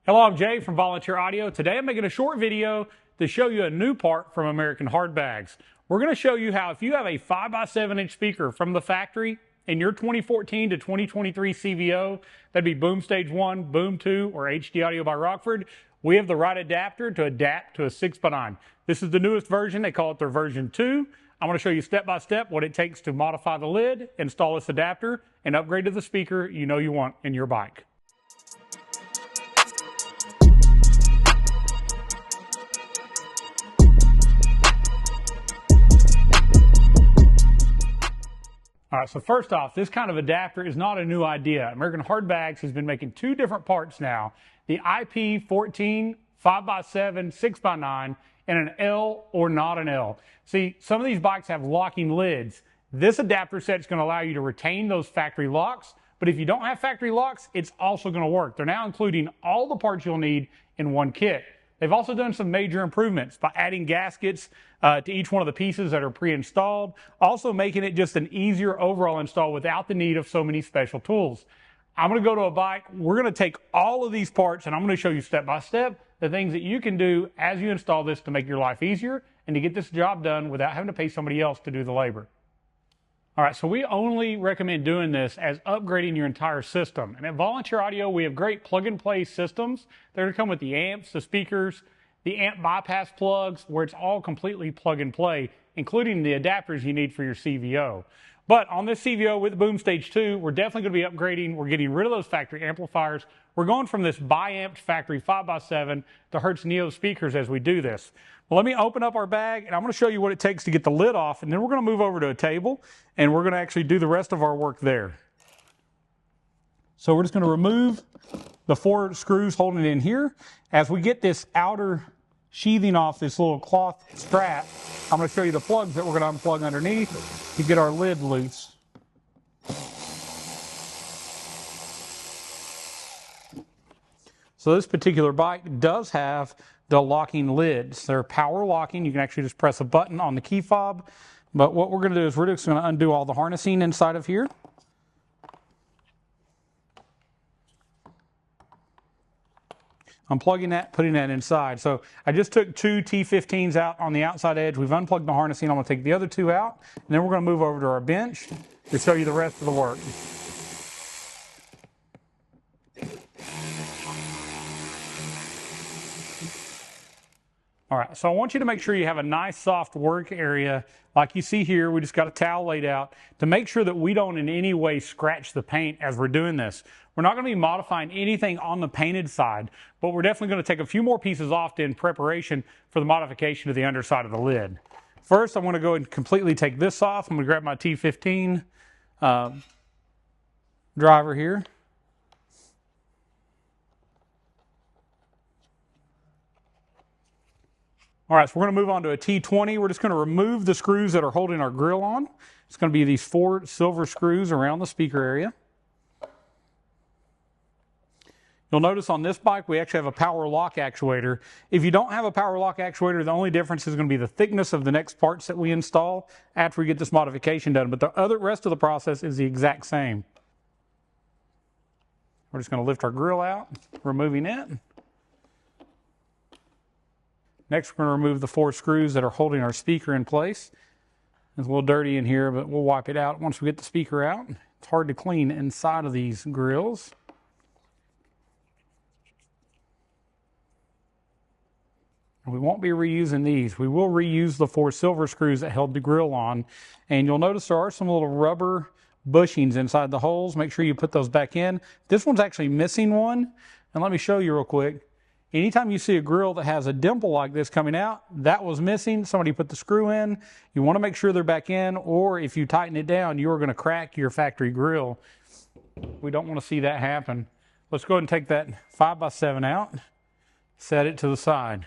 Hello, I'm Jay from Volunteer Audio. Today I'm making a short video to show you a new part from American Hard Bags. We're going to show you how if you have a 5x7-inch speaker from the factory in your 2014 to 2023 CVO, that'd be Boom Stage 1, Boom 2, or HD Audio by Rockford, we have the right adapter to adapt to a 6x9. This is the newest version. They call it their version 2. I'm going to show you step by step what it takes to modify the lid, install this adapter, and upgrade to the speaker you know you want in your bike. All right, so first off, this kind of adapter is not a new idea. American Hard Bags has been making two different parts now, the IP-14-5X7-6X9 and an L or not an L. See, some of these bikes have locking lids. This adapter set is going to allow you to retain those factory locks, but if you don't have factory locks, it's also going to work. They're now including all the parts you'll need in one kit. They've also done some major improvements by adding gaskets to each one of the pieces that are pre-installed, also making it just an easier overall install without the need of so many special tools. I'm going to go to a bike. We're going to take all of these parts and I'm going to show you step by step the things that you can do as you install this to make your life easier and to get this job done without having to pay somebody else to do the labor. All right, so we only recommend doing this as upgrading your entire system. And at Volunteer Audio, we have great plug-and-play systems. They're going to come with the amps, the speakers, the amp bypass plugs, where it's all completely plug-and-play, including the adapters you need for your CVO. But on this CVO with Boom Stage 2, we're definitely going to be upgrading. We're getting rid of those factory amplifiers. We're going from this bi-amped factory 5x7 to Hertz Neo speakers as we do this. Well, let me open up our bag, and I'm going to show you what it takes to get the lid off, and then we're going to move over to a table, and we're going to actually do the rest of our work there. So we're just going to remove the 4 screws holding it in here. As we get this outer sheathing off this little cloth strap, I'm going to show you the plugs that we're going to unplug underneath to get our lid loose. So this particular bike does have the locking lids. They're power locking. You can actually just press a button on the key fob. But what we're going to do is we're just going to undo all the harnessing inside of here. Unplugging that, putting that inside. So I just took 2 T15s out on the outside edge. We've unplugged the harnessing. I'm going to take the other 2 out. And then we're going to move over to our bench to show you the rest of the work. All right, so I want you to make sure you have a nice soft work area like you see here. We just got a towel laid out to make sure that we don't in any way scratch the paint as we're doing this. We're not going to be modifying anything on the painted side, but we're definitely going to take a few more pieces off in preparation for the modification of the underside of the lid. First, I want to go and completely take this off. I'm going to grab my T15 driver here. All right, so we're going to move on to a T20. We're just going to remove the screws that are holding our grill on. It's going to be these 4 silver screws around the speaker area. You'll notice on this bike, we actually have a power lock actuator. If you don't have a power lock actuator, the only difference is going to be the thickness of the next parts that we install after we get this modification done. But the rest of the process is the exact same. We're just going to lift our grill out, removing it. Next, we're going to remove the 4 screws that are holding our speaker in place. It's a little dirty in here, but we'll wipe it out once we get the speaker out. It's hard to clean inside of these grills. We won't be reusing these. We will reuse the 4 silver screws that held the grill on. And you'll notice there are some little rubber bushings inside the holes. Make sure you put those back in. This one's actually missing one. And let me show you real quick. Anytime you see a grill that has a dimple like this coming out, that was missing. Somebody put the screw in. You want to make sure they're back in, or if you tighten it down, you're going to crack your factory grill. We don't want to see that happen. Let's go ahead and take that 5x7 out, set it to the side.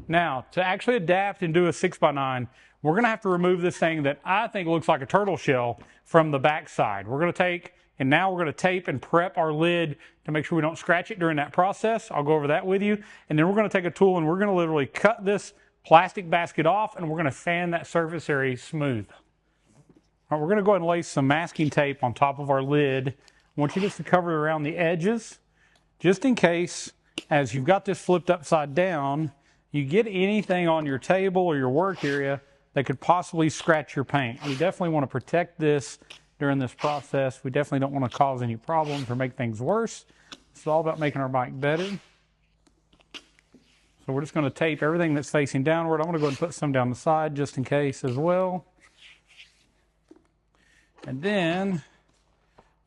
Now, to actually adapt and do a 6x9, we're going to have to remove this thing that I think looks like a turtle shell from the back side. We're going to take, and now we're going to tape and prep our lid to make sure we don't scratch it during that process. I'll go over that with you. And then we're going to take a tool and we're going to literally cut this plastic basket off and we're going to sand that surface area smooth. All right, we're going to go ahead and lay some masking tape on top of our lid. I want you just to cover it around the edges, just in case as you've got this flipped upside down, you get anything on your table or your work area that could possibly scratch your paint. We definitely want to protect this during this process. We definitely don't want to cause any problems or make things worse. It's all about making our bike better. So we're just going to tape everything that's facing downward. I'm going to go ahead and put some down the side just in case as well. And then,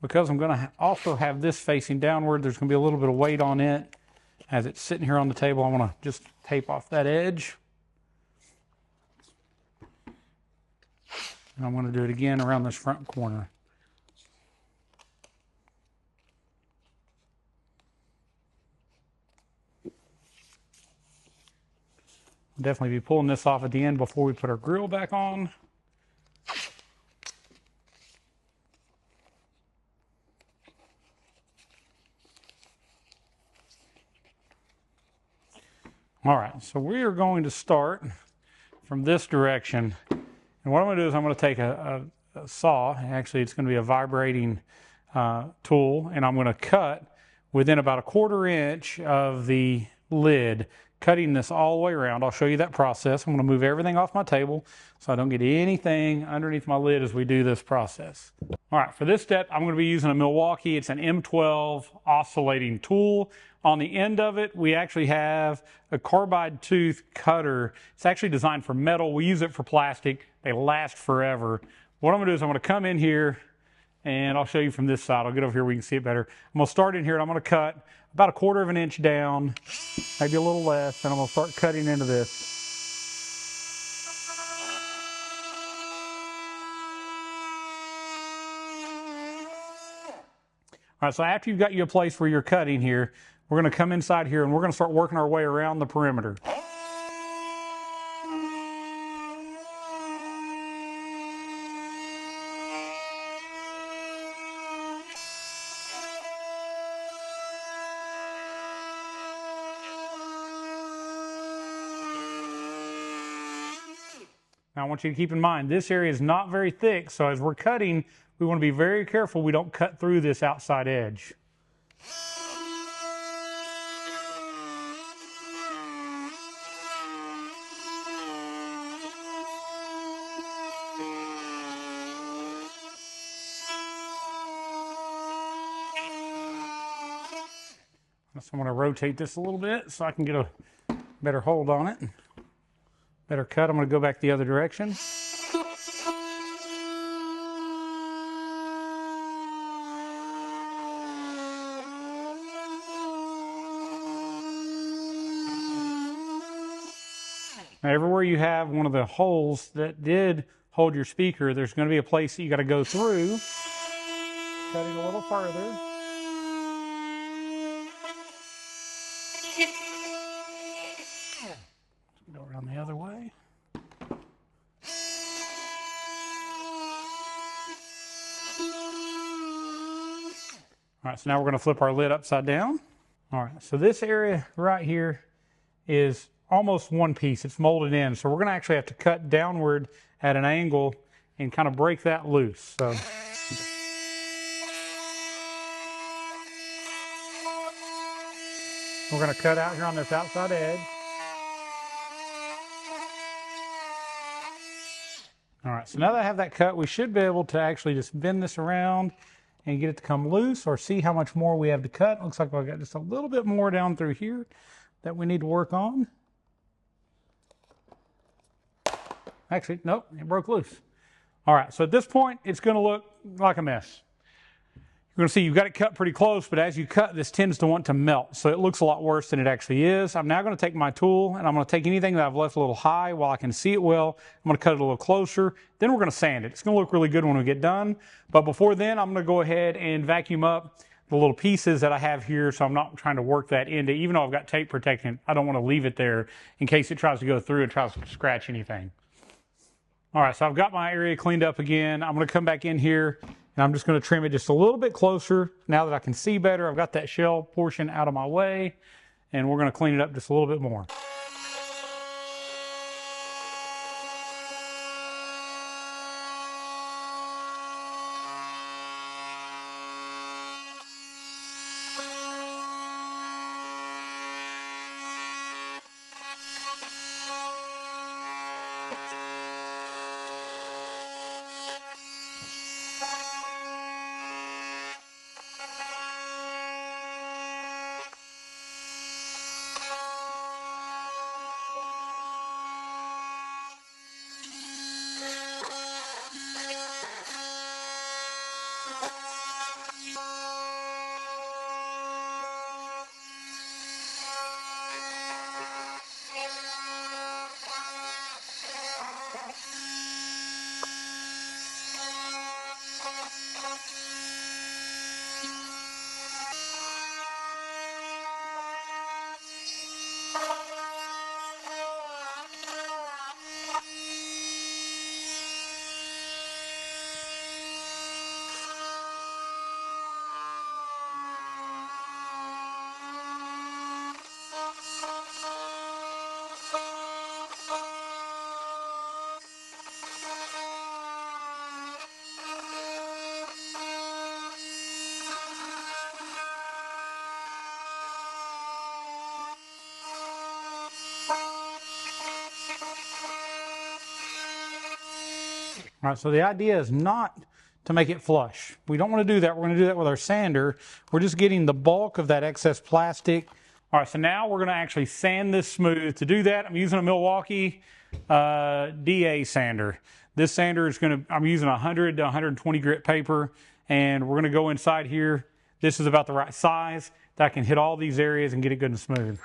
because I'm going to also have this facing downward, there's going to be a little bit of weight on it. As it's sitting here on the table, I want to just tape off that edge. And I'm going to do it again around this front corner. Definitely be pulling this off at the end before we put our grill back on. All right, so we are going to start from this direction. And what I'm going to do is I'm going to take a saw. Actually, it's going to be a vibrating tool, and I'm going to cut within about 1/4 inch of the lid, cutting this all the way around. I'll show you that process. I'm going to move everything off my table so I don't get anything underneath my lid as we do this process. All right, for this step, I'm going to be using a Milwaukee. It's an M12 oscillating tool. On the end of it, we actually have a carbide tooth cutter. It's actually designed for metal. We use it for plastic. They last forever. What I'm going to do is I'm going to come in here, and I'll show you from this side. I'll get over here where you can see it better. I'm going to start in here, and I'm going to cut about 1/4 inch down, maybe a little less, and I'm going to start cutting into this. All right, so after you've got you a place where you're cutting here, we're going to come inside here and we're going to start working our way around the perimeter. Now I want you to keep in mind, this area is not very thick, so as we're cutting, we want to be very careful we don't cut through this outside edge. So I'm going to rotate this a little bit so I can get a better hold on it. Better cut. I'm going to go back the other direction. Now, everywhere you have one of the holes that did hold your speaker, there's going to be a place that you got to go through, cutting a little further. Go around the other way. All right, so now we're going to flip our lid upside down. All right, so this area right here is almost one piece. It's molded in, so we're going to actually have to cut downward at an angle and kind of break that loose. So we're going to cut out here on this outside edge. All right, so now that I have that cut, we should be able to actually just bend this around and get it to come loose, or see how much more we have to cut. Looks like I've got just a little bit more down through here that we need to work on. Actually, nope, it broke loose. All right, so at this point, it's going to look like a mess. You're going to see you've got it cut pretty close, but as you cut, this tends to want to melt, so it looks a lot worse than it actually is. I'm now going to take my tool, and I'm going to take anything that I've left a little high while I can see it well. I'm going to cut it a little closer. Then we're going to sand it. It's going to look really good when we get done. But before then, I'm going to go ahead and vacuum up the little pieces that I have here, so I'm not trying to work that into, even though I've got tape protecting, I don't want to leave it there in case it tries to go through and tries to scratch anything. All right, so I've got my area cleaned up again. I'm going to come back in here, and I'm just going to trim it just a little bit closer. Now that I can see better, I've got that shell portion out of my way, and we're going to clean it up just a little bit more. All right, so the idea is not to make it flush. We don't want to do that. We're going to do that with our sander. We're just getting the bulk of that excess plastic. All right, so now we're going to actually sand this smooth. To do that, I'm using a Milwaukee DA sander. This sander is I'm using 100 to 120 grit paper, and we're going to go inside here. This is about the right size that I can hit all these areas and get it good and smooth.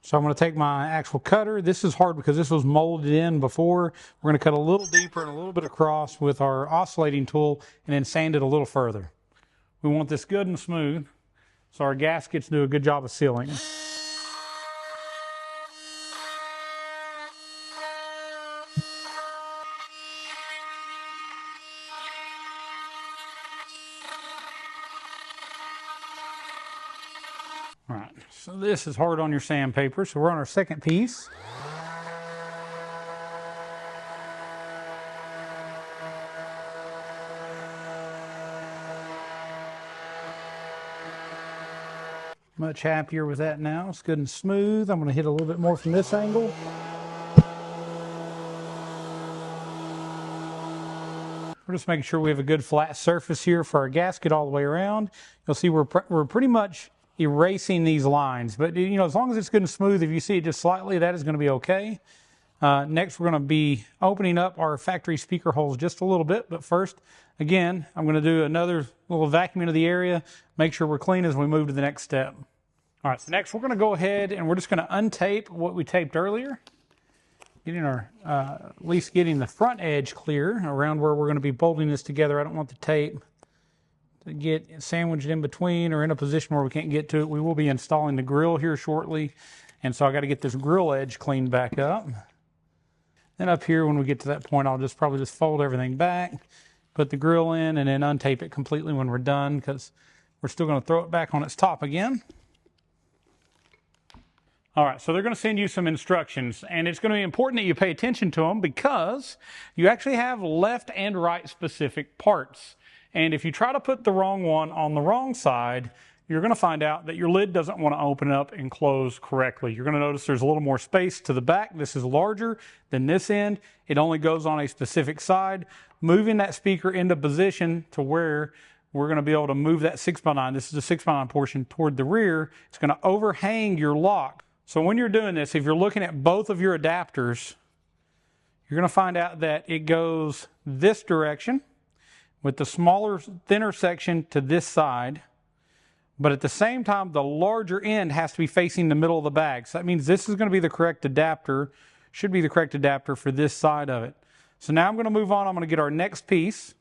So I'm going to take my actual cutter. This is hard because this was molded in before. We're going to cut a little deeper and a little bit across with our oscillating tool and then sand it a little further. We want this good and smooth so our gaskets do a good job of sealing. All right, so this is hard on your sandpaper, so we're on our second piece. Much happier with that now. It's good and smooth. I'm going to hit a little bit more from this angle. We're just making sure we have a good flat surface here for our gasket all the way around. You'll see we're pretty much erasing these lines, but you know, as long as it's good and smooth, if you see it just slightly, that is going to be okay. Next, we're going to be opening up our factory speaker holes just a little bit, but first, again, I'm going to do another little vacuum into the area, make sure we're clean as we move to the next step. All right, so next we're going to go ahead and we're just going to untape what we taped earlier, getting our, at least getting the front edge clear around where we're going to be bolting this together. I don't want the tape to get sandwiched in between or in a position where we can't get to it. We will be installing the grill here shortly, and so I got to get this grill edge cleaned back up. Then up here, when we get to that point, I'll probably just fold everything back, put the grill in, and then untape it completely when we're done, because we're still going to throw it back on its top again. All right, so they're going to send you some instructions, and it's going to be important that you pay attention to them because you actually have left and right specific parts. And if you try to put the wrong one on the wrong side, you're going to find out that your lid doesn't want to open up and close correctly. You're going to notice there's a little more space to the back. This is larger than this end. It only goes on a specific side. Moving that speaker into position to where we're going to be able to move that 6x9, this is the 6x9 portion, toward the rear. It's going to overhang your lock. So when you're doing this, if you're looking at both of your adapters, you're going to find out that it goes this direction, with the smaller, thinner section to this side. But at the same time, the larger end has to be facing the middle of the bag. So that means this is going to be the correct adapter, should be the correct adapter for this side of it. So now I'm going to move on. I'm going to get our next piece.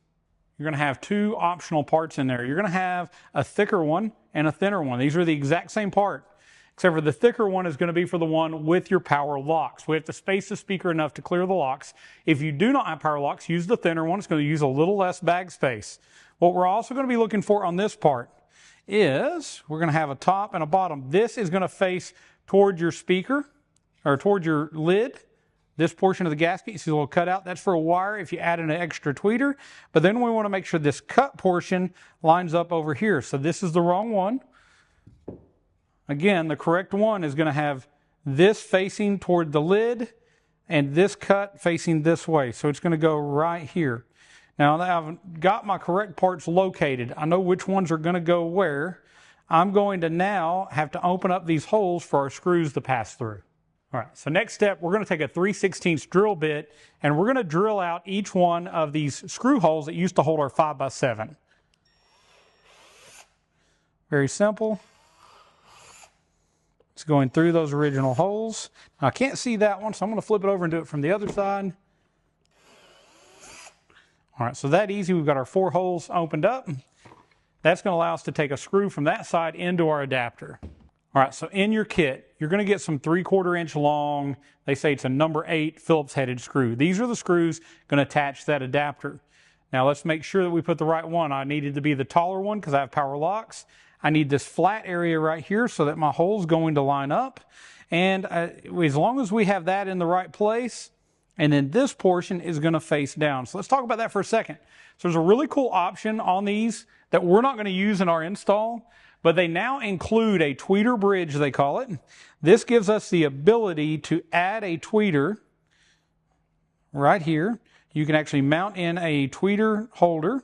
You're going to have two optional parts in there. You're going to have a thicker one and a thinner one. These are the exact same part, except for the thicker one is going to be for the one with your power locks. We have to space the speaker enough to clear the locks. If you do not have power locks, use the thinner one. It's going to use a little less bag space. What we're also going to be looking for on this part is we're going to have a top and a bottom. This is going to face toward your speaker or toward your lid. This portion of the gasket, you see a little cutout, that's for a wire if you add an extra tweeter. But then we want to make sure this cut portion lines up over here. So this is the wrong one. Again, the correct one is going to have this facing toward the lid and this cut facing this way. So it's going to go right here. Now that I've got my correct parts located, I know which ones are going to go where. I'm going to now have to open up these holes for our screws to pass through. All right, so next step, we're going to take a 3/16 drill bit and we're going to drill out each one of these screw holes that used to hold our 5x7. Very simple. It's going through those original holes. Now, I can't see that one, so I'm going to flip it over and do it from the other side. All right, so that easy. We've got our 4 holes opened up. That's going to allow us to take a screw from that side into our adapter. All right, so in your kit, you're going to get some 3/4 inch long, they say it's a number 8 Phillips headed screw. These are the screws going to attach that adapter. Now let's make sure that we put the right one. I needed to be the taller one because I have power locks. I need this flat area right here so that my hole's going to line up. And as long as we have that in the right place, and then this portion is going to face down. So let's talk about that for a second. So there's a really cool option on these that we're not going to use in our install, but they now include a tweeter bridge, they call it. This gives us the ability to add a tweeter right here. You can actually mount in a tweeter holder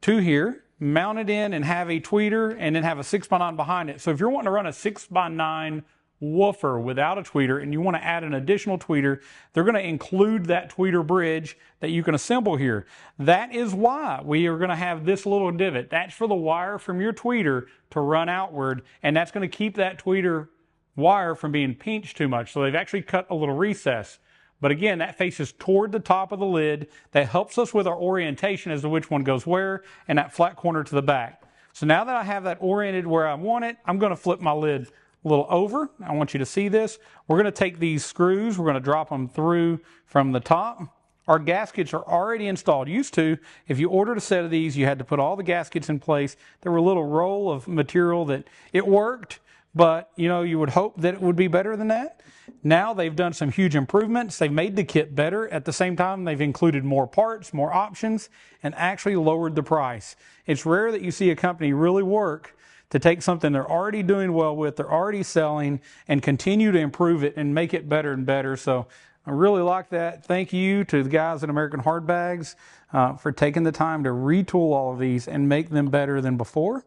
to here, mount it in and have a tweeter and then have a 6x9 behind it. So if you're wanting to run a 6x9 woofer without a tweeter and you want to add an additional tweeter, they're going to include that tweeter bridge that you can assemble here. That is why we are going to have this little divot. That's for the wire from your tweeter to run outward, and that's going to keep that tweeter wire from being pinched too much. So they've actually cut a little recess. But again, that faces toward the top of the lid. That helps us with our orientation as to which one goes where, and that flat corner to the back. So now that I have that oriented where I want it, I'm going to flip my lid a little over. I want you to see this. We're going to take these screws, we're going to drop them through from the top. Our gaskets are already installed. Used to, if you ordered a set of these, you had to put all the gaskets in place. There were a little roll of material that it worked, but you know, you would hope that it would be better than that. Now they've done some huge improvements. They've made the kit better. At the same time, they've included more parts, more options, and actually lowered the price. It's rare that you see a company really work to take something they're already doing well with, they're already selling, and continue to improve it and make it better and better. So I really like that. Thank you to the guys at American Hard Bags for taking the time to retool all of these and make them better than before.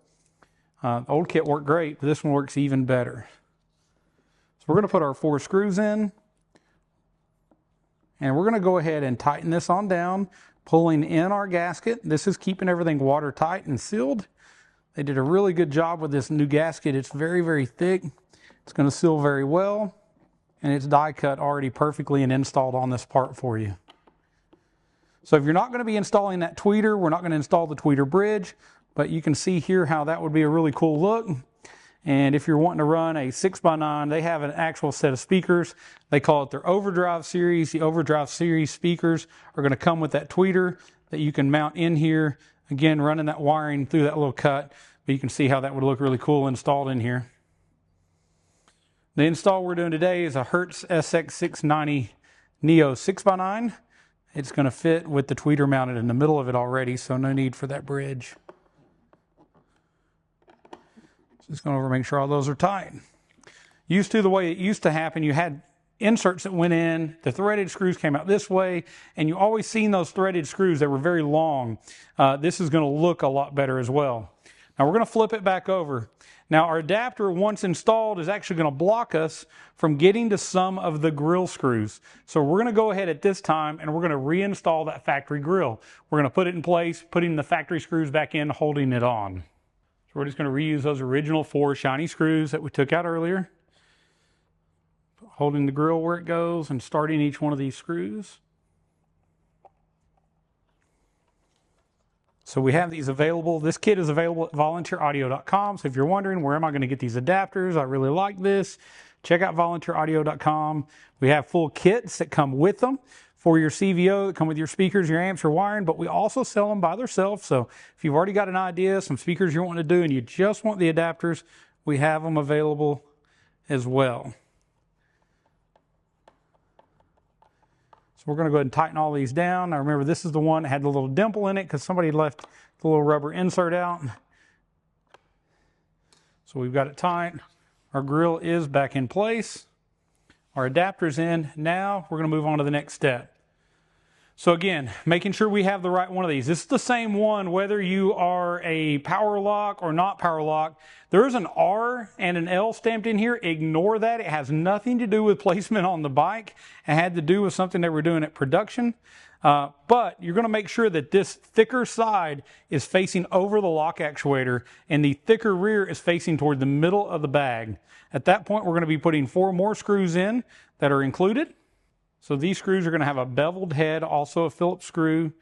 The old kit worked great, but this one works even better. So we're going to put our 4 screws in, and we're going to go ahead and tighten this on down, pulling in our gasket. This is keeping everything watertight and sealed. They did a really good job with this new gasket. It's very, very thick. It's going to seal very well, and it's die cut already perfectly and installed on this part for you. So if you're not going to be installing that tweeter, we're not going to install the tweeter bridge, but you can see here how that would be a really cool look. And if you're wanting to run a 6x9, they have an actual set of speakers. They call it their Overdrive series. The Overdrive series speakers are going to come with that tweeter that you can mount in here. Again, running that wiring through that little cut, but you can see how that would look really cool installed in here. The install we're doing today is a Hertz SX690 Neo 6x9. It's going to fit with the tweeter mounted in the middle of it already, so no need for that bridge. Just going over and make sure all those are tight. Used to, the way it used to happen, you had inserts that went in, the threaded screws came out this way, and you always seen those threaded screws that were very long. This is going to look a lot better as well. Now we're going to flip it back over. Now our adapter, once installed, is actually going to block us from getting to some of the grill screws. So we're going to go ahead at this time and we're going to reinstall that factory grill. We're going to put it in place, putting the factory screws back in, holding it on. So we're just going to reuse those original 4 shiny screws that we took out earlier. Holding the grill where it goes and starting each one of these screws. So we have these available. This kit is available at volunteeraudio.com. So if you're wondering, where am I going to get these adapters? I really like this. Check out volunteeraudio.com. We have full kits that come with them for your CVO, that come with your speakers, your amps, your wiring, but we also sell them by themselves. So if you've already got an idea, some speakers you're wanting to do, and you just want the adapters, we have them available as well. So we're going to go ahead and tighten all these down. Now remember, this is the one that had the little dimple in it because somebody left the little rubber insert out. So we've got it tight. Our grill is back in place. Our adapter's in. Now we're going to move on to the next step. So again, making sure we have the right one of these. This is the same one whether you are a power lock or not power lock. There is an R and an L stamped in here. Ignore that. It has nothing to do with placement on the bike. It had to do with something they were doing at production. But you're going to make sure that this thicker side is facing over the lock actuator and the thicker rear is facing toward the middle of the bag. At that point, we're going to be putting 4 more screws in that are included. So these screws are going to have a beveled head, also a Phillips screw,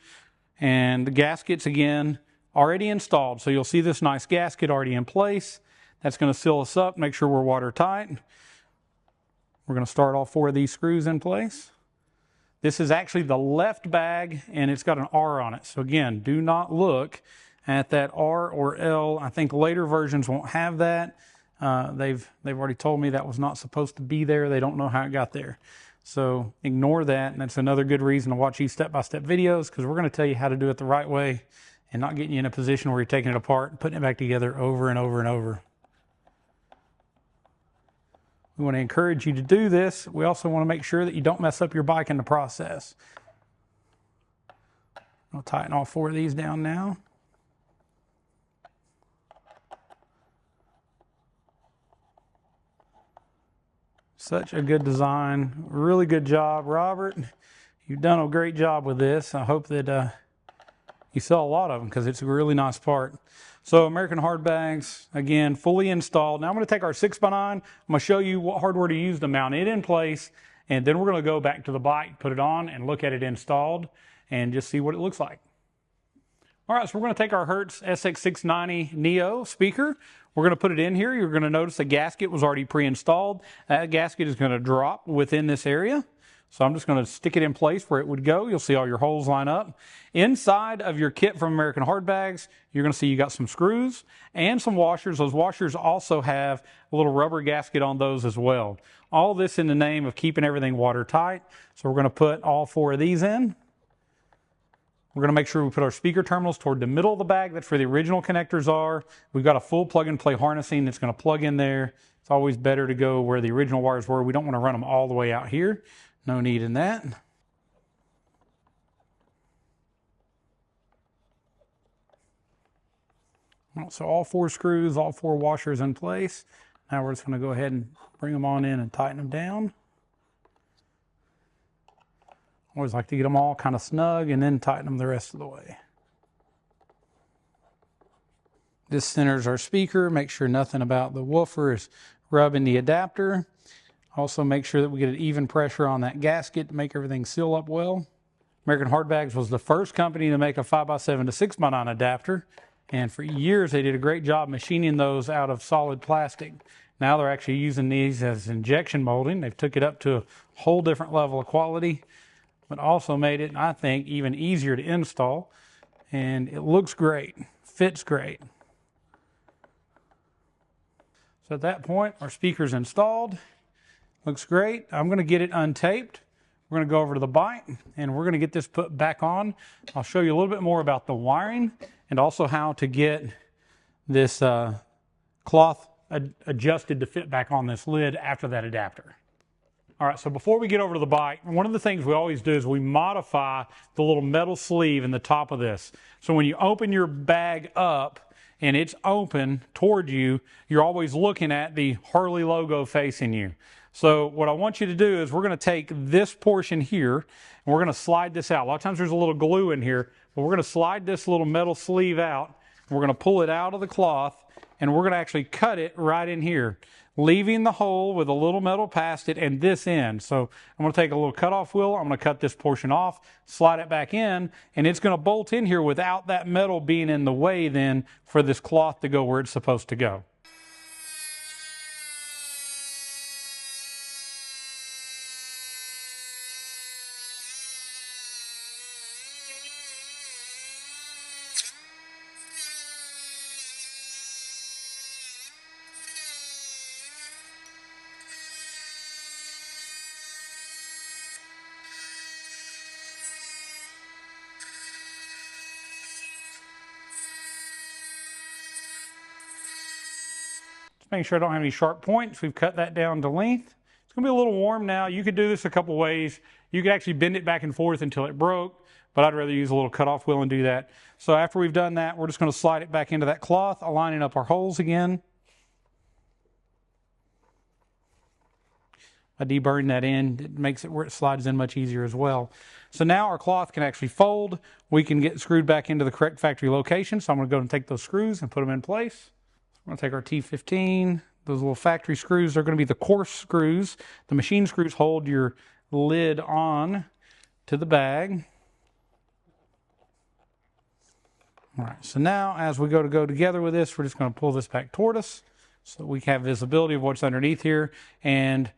and the gaskets, again, already installed. So you'll see this nice gasket already in place. That's going to seal us up, make sure we're watertight. We're going to start all 4 of these screws in place. This is actually the left bag, and it's got an R on it. So again, do not look at that R or L. I think later versions won't have that. They've already told me that was not supposed to be there. They don't know how it got there. So ignore that, and that's another good reason to watch these step-by-step videos, because we're going to tell you how to do it the right way and not getting you in a position where you're taking it apart and putting it back together over and over and over. We want to encourage you to do this. We also want to make sure that you don't mess up your bike in the process. I'll tighten all 4 of these down now. Such a good design. Really good job, Robert. You've done a great job with this. I hope that you sell a lot of them because it's a really nice part. So American hard bags, again, fully installed. Now I'm going to take our 6x9. I'm going to show you what hardware to use to mount it in place. And then we're going to go back to the bike, put it on, and look at it installed and just see what it looks like. All right, so we're going to take our Hertz SX690 Neo speaker. We're going to put it in here. You're going to notice the gasket was already pre-installed. That gasket is going to drop within this area. So I'm just going to stick it in place where it would go. You'll see all your holes line up. Inside of your kit from American Hard Bags, you're going to see you got some screws and some washers. Those washers also have a little rubber gasket on those as well. All this in the name of keeping everything watertight. So we're going to put all 4 of these in. We're going to make sure we put our speaker terminals toward the middle of the bag. That's where the original connectors are. We've got a full plug-and-play harnessing that's going to plug in there. It's always better to go where the original wires were. We don't want to run them all the way out here. No need in that. So all 4 screws, all 4 washers in place. Now we're just going to go ahead and bring them on in and tighten them down. Always like to get them all kind of snug and then tighten them the rest of the way. This centers our speaker. Make sure nothing about the woofer is rubbing the adapter. Also make sure that we get an even pressure on that gasket to make everything seal up well. American Hard Bags was the first company to make a 5x7 to 6x9 adapter. And for years they did a great job machining those out of solid plastic. Now they're actually using these as injection molding. They've took it up to a whole different level of quality, but also made it, I think, even easier to install. And it looks great, fits great. So at that point, our speaker's installed. Looks great. I'm going to get it untaped. We're going to go over to the bike and we're going to get this put back on. I'll show you a little bit more about the wiring and also how to get this cloth adjusted to fit back on this lid after that adapter. All right, so before we get over to the bike, one of the things we always do is we modify the little metal sleeve in the top of this. So when you open your bag up, and it's open toward you, you're always looking at the Harley logo facing you. So what I want you to do is we're going to take this portion here and we're going to slide this out. A lot of times there's a little glue in here, but we're going to slide this little metal sleeve out. We're going to pull it out of the cloth and we're going to actually cut it right in here, leaving the hole with a little metal past it and this end. So I'm going to take a little cutoff wheel, I'm going to cut this portion off, slide it back in, and it's going to bolt in here without that metal being in the way then for this cloth to go where it's supposed to go. Making sure I don't have any sharp points. We've cut that down to length. It's going to be a little warm now. You could do this a couple ways. You could actually bend it back and forth until it broke, but I'd rather use a little cutoff wheel and do that. So after we've done that, we're just going to slide it back into that cloth, aligning up our holes again. I deburred that in. It makes it where it slides in much easier as well. So now our cloth can actually fold. We can get screwed back into the correct factory location. So I'm going to go and take those screws and put them in place. I'm going to take our T15, those little factory screws, they're going to be the coarse screws. The machine screws hold your lid on to the bag. All right, so now as we go together with this, we're just going to pull this back toward us so we have visibility of what's underneath here. And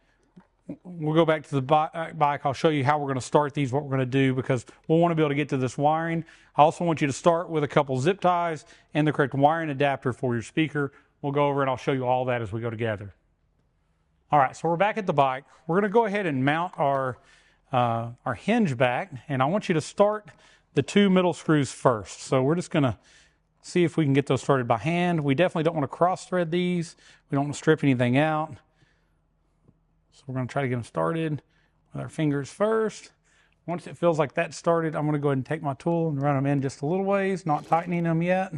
we'll go back to the bike. I'll show you how we're going to start these, what we're going to do, because we'll want to be able to get to this wiring. I also want you to start with a couple zip ties and the correct wiring adapter for your speaker. We'll go over and I'll show you all that as we go together. All right, so we're back at the bike. We're going to go ahead and mount our hinge back, and I want you to start the two middle screws first. So we're just going to see if we can get those started by hand. We definitely don't want to cross thread these. We don't want to strip anything out. So we're going to try to get them started with our fingers first. Once it feels like that's started, I'm going to go ahead and take my tool and run them in just a little ways, not tightening them yet.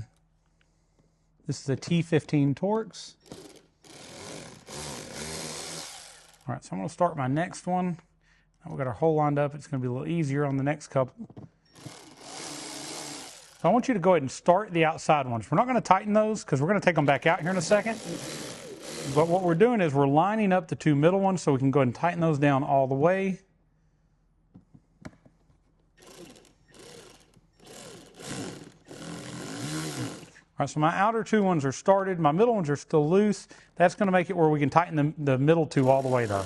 This is a T15 Torx. All right, so I'm going to start my next one. Now we've got our hole lined up. It's going to be a little easier on the next couple. So I want you to go ahead and start the outside ones. We're not going to tighten those because we're going to take them back out here in a second. But what we're doing is we're lining up the two middle ones so we can go ahead and tighten those down all the way. All right, so my outer two ones are started. My middle ones are still loose. That's going to make it where we can tighten the middle two all the way though.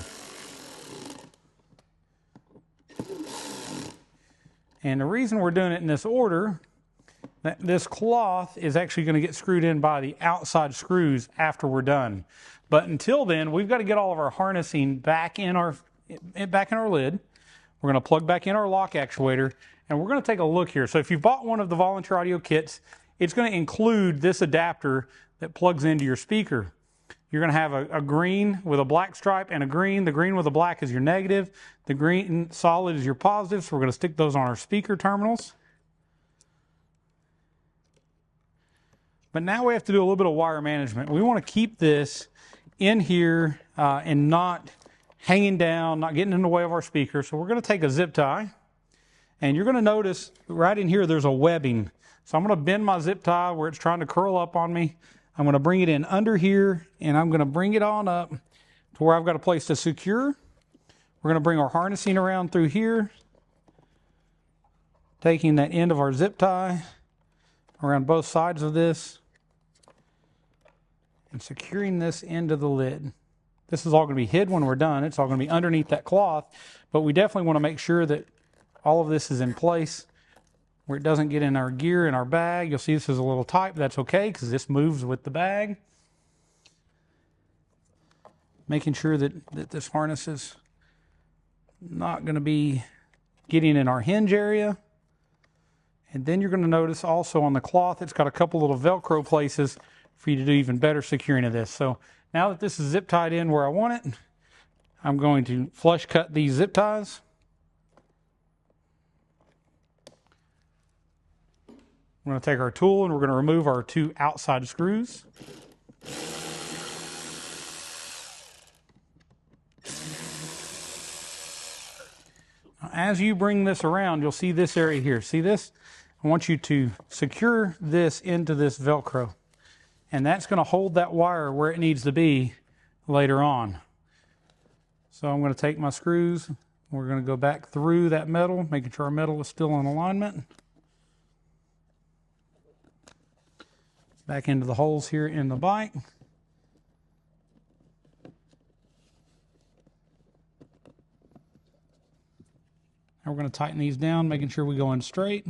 And the reason we're doing it in this order, that this cloth is actually going to get screwed in by the outside screws after we're done. But until then, we've got to get all of our harnessing back in our lid. We're going to plug back in our lock actuator, and we're going to take a look here. So if you bought one of the Volunteer Audio kits, it's going to include this adapter that plugs into your speaker. You're going to have a green with a black stripe and a green. The green with the black is your negative. The green solid is your positive. So we're going to stick those on our speaker terminals. But now we have to do a little bit of wire management. We want to keep this in here and not hanging down, not getting in the way of our speaker. So we're going to take a zip tie, and you're going to notice right in here there's a webbing. So I'm going to bend my zip tie where it's trying to curl up on me. I'm going to bring it in under here, and I'm going to bring it on up to where I've got a place to secure. We're going to bring our harnessing around through here, taking that end of our zip tie around both sides of this and securing this into the lid. This is all going to be hid when we're done. It's all going to be underneath that cloth, but we definitely want to make sure that all of this is in place where it doesn't get in our gear in our bag. You'll see this is a little tight, but that's okay because this moves with the bag. Making sure that this harness is not going to be getting in our hinge area. And then you're going to notice also on the cloth, it's got a couple little Velcro places for you to do even better securing of this. So now that this is zip tied in where I want it, I'm going to flush cut these zip ties. We're going to take our tool and we're going to remove our 2 outside screws. Now, as you bring this around, you'll see this area here. See this? I want you to secure this into this Velcro. And that's going to hold that wire where it needs to be later on. So I'm going to take my screws. We're going to go back through that metal, making sure our metal is still in alignment. Back into the holes here in the bike. Now we're going to tighten these down, making sure we go in straight.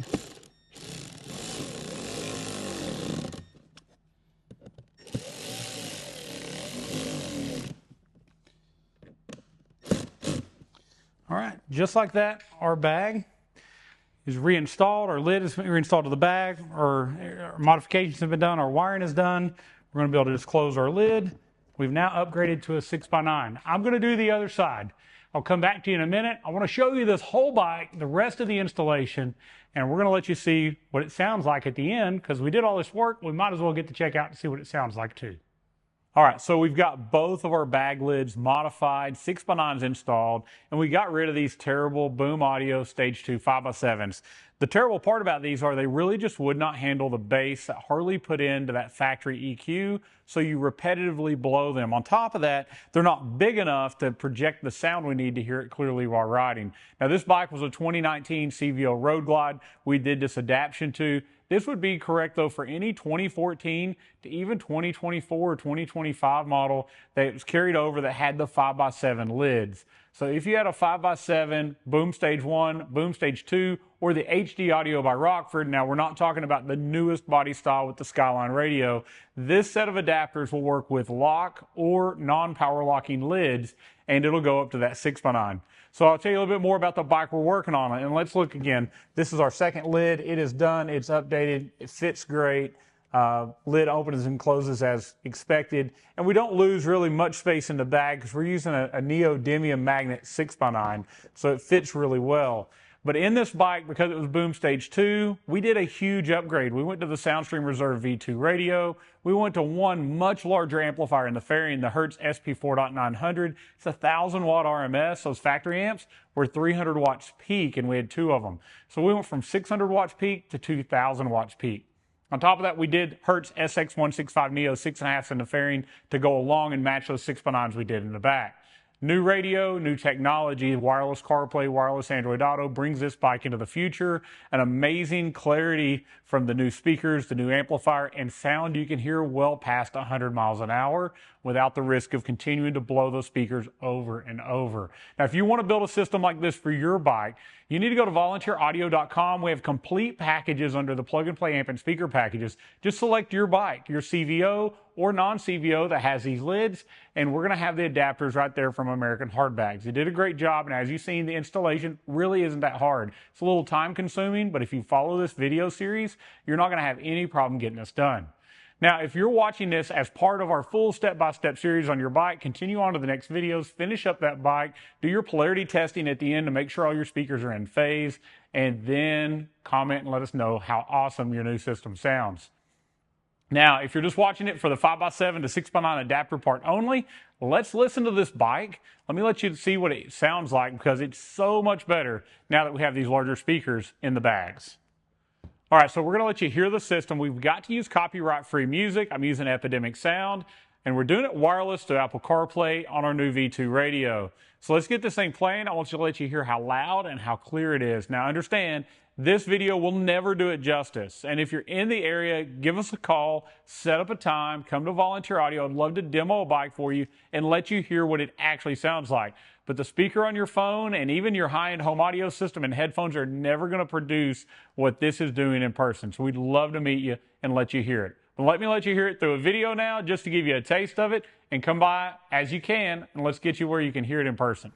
All right, just like that, our bag is reinstalled, our lid is reinstalled to the bag, our modifications have been done, our wiring is done. We're going to be able to just close our lid. We've now upgraded to a 6x9. I'm going to do the other side. I'll come back to you in a minute. I want to show you this whole bike, the rest of the installation, and we're going to let you see what it sounds like at the end, because we did all this work, we might as well get to check out and see what it sounds like too. All right, so we've got both of our bag lids modified, 6x9s installed, and we got rid of these terrible Boom Audio Stage 2 5x7s. The terrible part about these are they really just would not handle the bass that Harley put into that factory EQ, so you repetitively blow them. On top of that, they're not big enough to project the sound we need to hear it clearly while riding. Now, this bike was a 2019 CVO Road Glide we did this adaptation to. This would be correct, though, for any 2014 to even 2024 or 2025 model that was carried over that had the 5x7 lids. So if you had a 5x7 Boom Stage 1, Boom Stage 2, or the HD Audio by Rockford, now we're not talking about the newest body style with the Skyline radio, this set of adapters will work with lock or non-power locking lids, and it'll go up to that 6x9. So I'll tell you a little bit more about the bike we're working on. And let's look again. This is our second lid. It is done. It's updated. It fits great. Lid opens and closes as expected. And we don't lose really much space in the bag because we're using a neodymium magnet 6x9. So it fits really well. But in this bike, because it was Boom Stage 2, we did a huge upgrade. We went to the Soundstream Reserve V2 radio. We went to one much larger amplifier in the fairing, the Hertz SP4.900. It's a 1,000 watt RMS. Those factory amps were 300 watts peak, and we had 2 of them. So we went from 600 watts peak to 2,000 watts peak. On top of that, we did Hertz SX165 Neo 6.5s in the fairing to go along and match those 6x9s we did in the back. New radio, new technology, wireless CarPlay, wireless Android Auto brings this bike into the future. An amazing clarity from the new speakers, the new amplifier, and sound you can hear well past 100 miles an hour without the risk of continuing to blow those speakers over and over. Now, if you want to build a system like this for your bike, you need to go to volunteeraudio.com. We have complete packages under the plug-and-play amp and speaker packages. Just select your bike, your CVO or non-CVO that has these lids, and we're going to have the adapters right there from American Hardbags. They did a great job, and as you've seen, the installation really isn't that hard. It's a little time-consuming, but if you follow this video series, you're not going to have any problem getting this done. Now, if you're watching this as part of our full step-by-step series on your bike, continue on to the next videos, finish up that bike, do your polarity testing at the end to make sure all your speakers are in phase, and then comment and let us know how awesome your new system sounds. Now, if you're just watching it for the 5x7 to 6x9 adapter part only, let's listen to this bike. Let me let you see what it sounds like because it's so much better now that we have these larger speakers in the bags. All right, so we're going to let you hear the system. We've got to use copyright-free music. I'm using Epidemic Sound, and we're doing it wireless to Apple CarPlay on our new V2 radio. So let's get this thing playing. I want to let you hear how loud and how clear it is. Now, understand, this video will never do it justice. And if you're in the area, give us a call, set up a time, come to Volunteer Audio. I'd love to demo a bike for you and let you hear what it actually sounds like. But the speaker on your phone and even your high-end home audio system and headphones are never going to produce what this is doing in person. So we'd love to meet you and let you hear it. But let me let you hear it through a video now just to give you a taste of it, and come by as you can, and let's get you where you can hear it in person.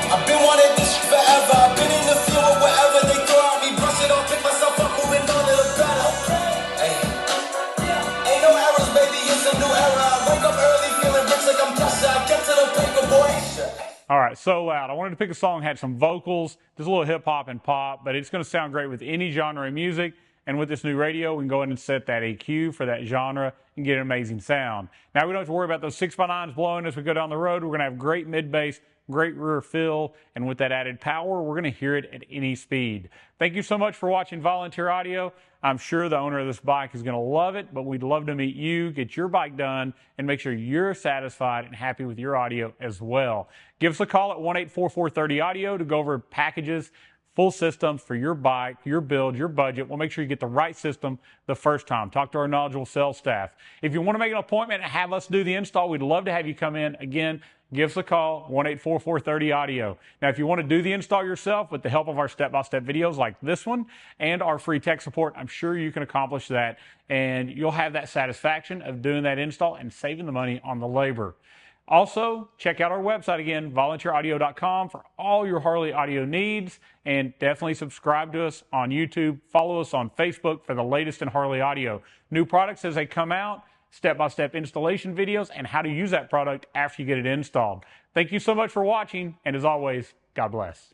I've been wanting this forever. I've been in the field, wherever they throw at me, brush it off, pick myself up, moving on. right, So Loud. I wanted to pick a song that had some vocals, just a little hip hop and pop, but it's going to sound great with any genre of music. And with this new radio, we can go ahead and set that EQ for that genre and get an amazing sound. Now, we don't have to worry about those 6x9s blowing as we go down the road. We're going to have great mid-bass, great rear fill, and with that added power, we're going to hear it at any speed. Thank you so much for watching Volunteer Audio. I'm sure the owner of this bike is going to love it, but we'd love to meet you, get your bike done, and make sure you're satisfied and happy with your audio as well. Give us a call at 1-844-30-AUDIO to go over packages, full systems for your bike, your build, your budget. We'll make sure you get the right system the first time. Talk to our knowledgeable sales staff. If you want to make an appointment and have us do the install, we'd love to have you come in. Again, give us a call, 1-844-30-AUDIO. Now, if you want to do the install yourself with the help of our step-by-step videos like this one and our free tech support, I'm sure you can accomplish that, and you'll have that satisfaction of doing that install and saving the money on the labor. Also, check out our website again, volunteeraudio.com, for all your Harley audio needs, and definitely subscribe to us on YouTube. Follow us on Facebook for the latest in Harley audio. New products as they come out, step-by-step installation videos, and how to use that product after you get it installed. Thank you so much for watching, and as always, God bless.